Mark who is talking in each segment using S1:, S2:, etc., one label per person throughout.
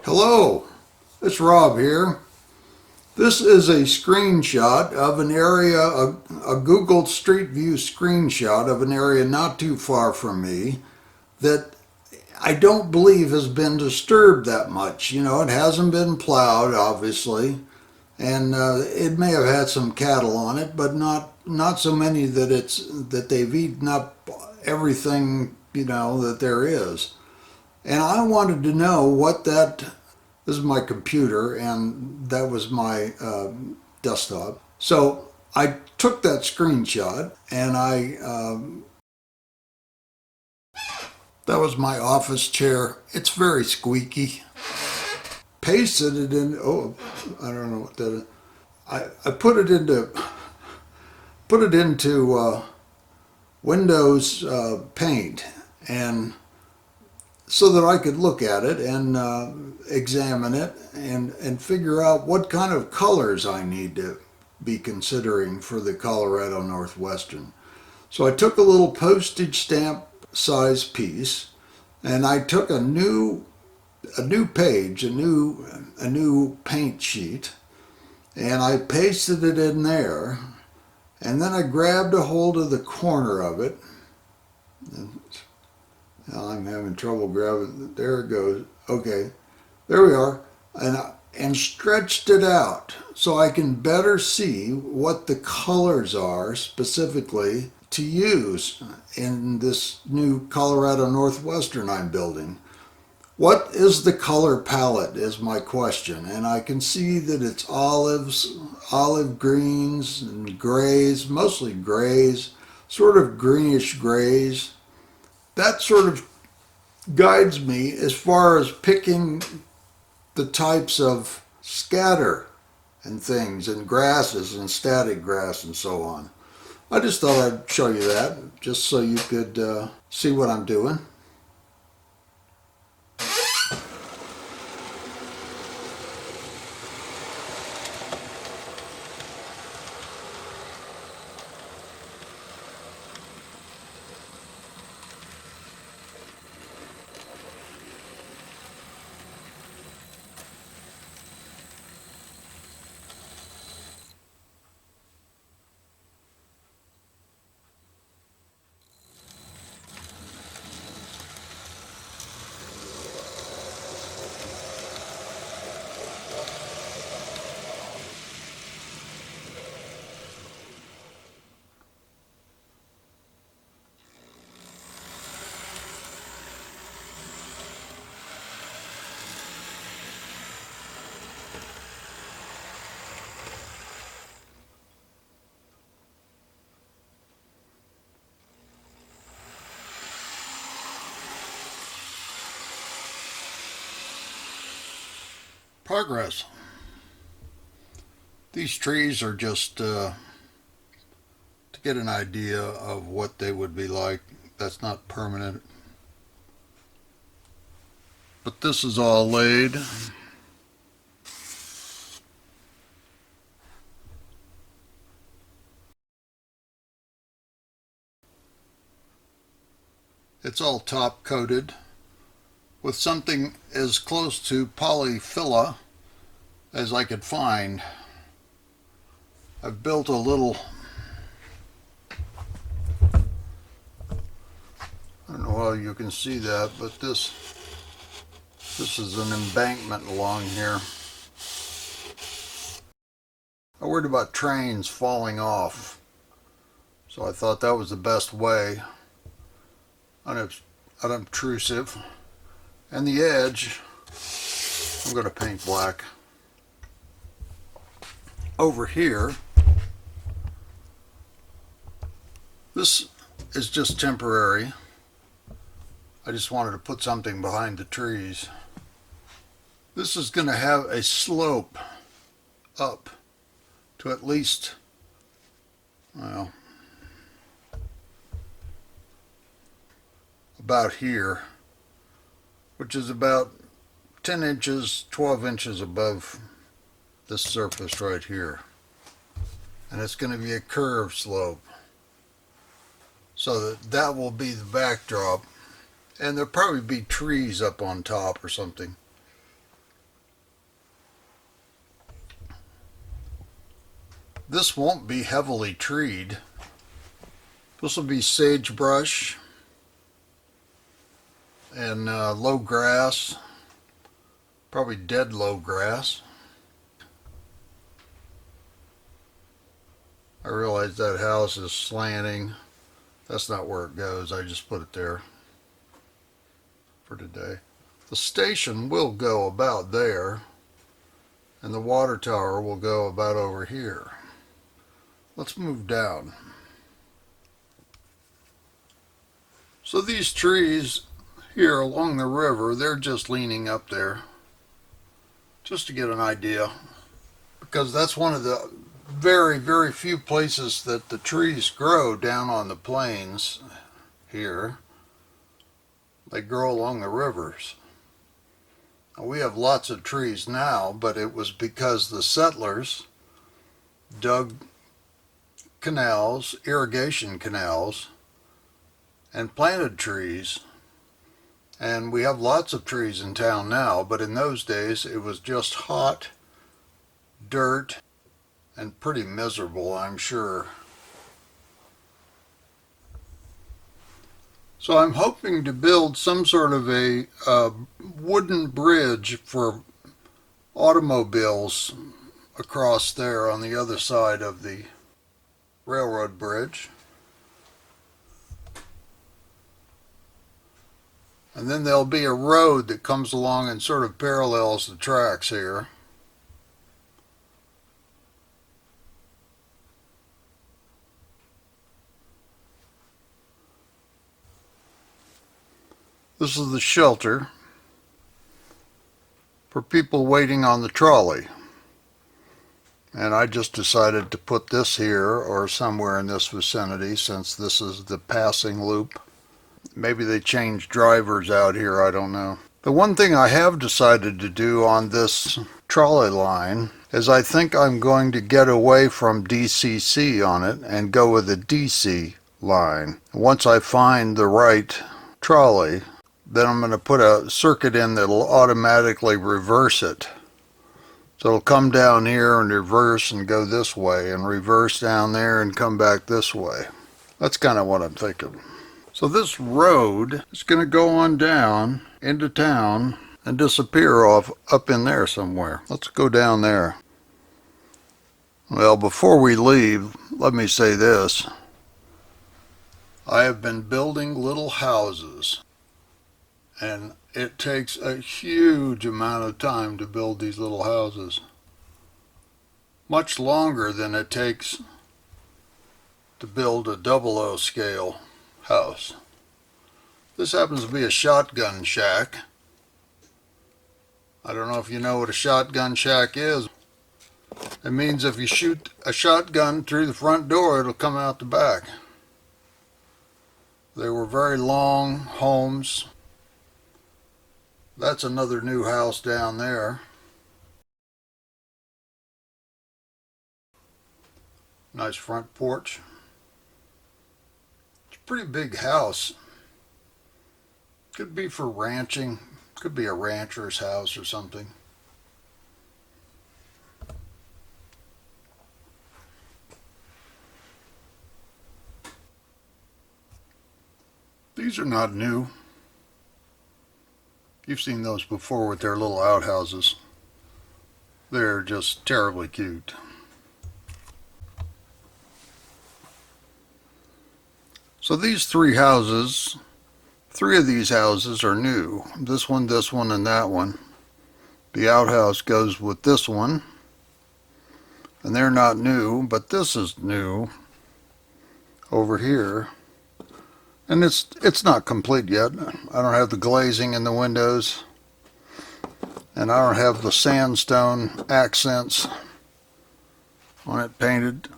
S1: Hello, it's Rob here. This is a screenshot of an area, a Google Street View screenshot of an area not too far from me that I don't believe has been disturbed that much. You know, it hasn't been plowed, obviously, and it may have had some cattle on it, but not so many that they've eaten up everything, that there is. And I wanted to know what that. This is my computer, and that was my desktop. So I took that screenshot, and that was my office chair. It's very squeaky. Pasted it in. Oh, I don't know what that is. I put it into Windows Paint, and so that I could look at it and examine it and figure out what kind of colors I need to be considering for the Colorado Northwestern. So I took a little postage stamp size piece, and I took a new page, a new paint sheet, and I pasted it in there, and then I grabbed a hold of the corner of it. Now I'm having trouble grabbing. There it goes. Okay, there we are. And stretched it out so I can better see what the colors are specifically to use in this new Colorado Northwestern I'm building. What is the color palette is my question, and I can see that it's olives, olive greens, and grays, mostly grays, sort of greenish grays. That sort of guides me as far as picking the types of scatter and things and grasses and static grass and so on. I just thought I'd show you that just so you could see what I'm doing. Progress. These trees are just to get an idea of what they would be like. That's not permanent. But this is all laid. It's all top coated with something as close to polyfilla as I could find. I've built a little, I don't know how you can see that, but this is an embankment along here. I worried about trains falling off, so I thought that was the best way, unobtrusive. And the edge, I'm going to paint black. Over here, this is just temporary. I just wanted to put something behind the trees. This is going to have a slope up to at least, well, about here, which is about 10 inches, 12 inches above this surface right here. And it's going to be a curved slope. So that will be the backdrop. And there'll probably be trees up on top or something. This won't be heavily treed. This will be sagebrush and low grass, probably dead low grass. I realize that house is slanting. That's not where it goes. I just put it there for today. The station will go about there, and the water tower will go about over here. Let's move down. So these trees here along the river, they're just leaning up there, just to get an idea, because that's one of the very, very few places that the trees grow down on the plains here. They grow along the rivers. We have lots of trees now, but it was because the settlers dug canals, irrigation canals, and planted trees. And we have lots of trees in town now, but in those days it was just hot, dirt, and pretty miserable, I'm sure. So I'm hoping to build some sort of a wooden bridge for automobiles across there on the other side of the railroad bridge. And then there'll be a road that comes along and sort of parallels the tracks here. This is the shelter for people waiting on the trolley. And I just decided to put this here or somewhere in this vicinity since this is the passing loop. Maybe they changed drivers out here, I don't know. The one thing I have decided to do on this trolley line is I think I'm going to get away from DCC on it and go with a DC line. Once I find the right trolley, then I'm going to put a circuit in that'll automatically reverse it. So it'll come down here and reverse and go this way, and reverse down there and come back this way. That's kind of what I'm thinking. So this road is going to go on down into town and disappear off up in there somewhere. Let's go down there. Well, before we leave, let me say this. I have been building little houses, and it takes a huge amount of time to build these little houses. Much longer than it takes to build a 00 scale house. This happens to be a shotgun shack. I don't know if you know what a shotgun shack is. It means if you shoot a shotgun through the front door, it'll come out the back. They were very long homes. That's another new house down there. Nice front porch. It's a pretty big house. Could be for ranching. Could be a rancher's house or something. These are not new. You've seen those before with their little outhouses. They're just terribly cute. So these three of these houses are new. This one, and that one. The outhouse goes with this one. And they're not new, but this is new over here. And it's not complete yet. I don't have the glazing in the windows. And I don't have the sandstone accents on it painted.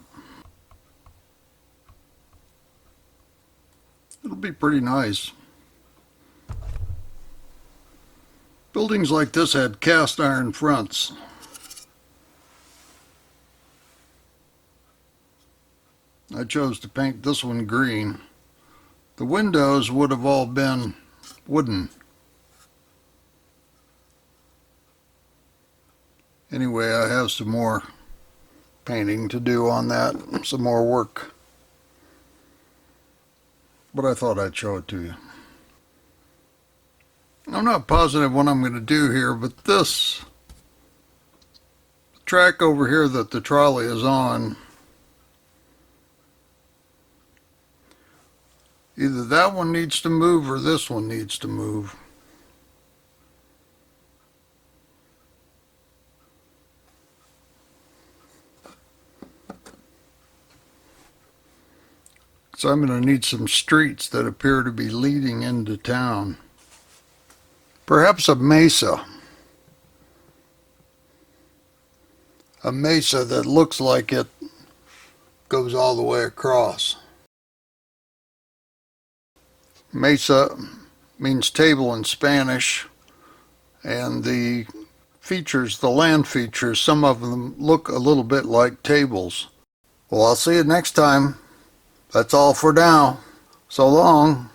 S1: It'll be pretty nice. Buildings like this had cast iron fronts. I chose to paint this one green. The windows would have all been wooden. Anyway, I have some more painting to do on that, some more work. But I thought I'd show it to you. I'm not positive what I'm going to do here, but this track over here that the trolley is on, either that one needs to move or this one needs to move. So I'm going to need some streets that appear to be leading into town. Perhaps a mesa. A mesa that looks like it goes all the way across. Mesa means table in Spanish, and the features, the land features, some of them look a little bit like tables. Well, I'll see you next time. That's all for now. So long.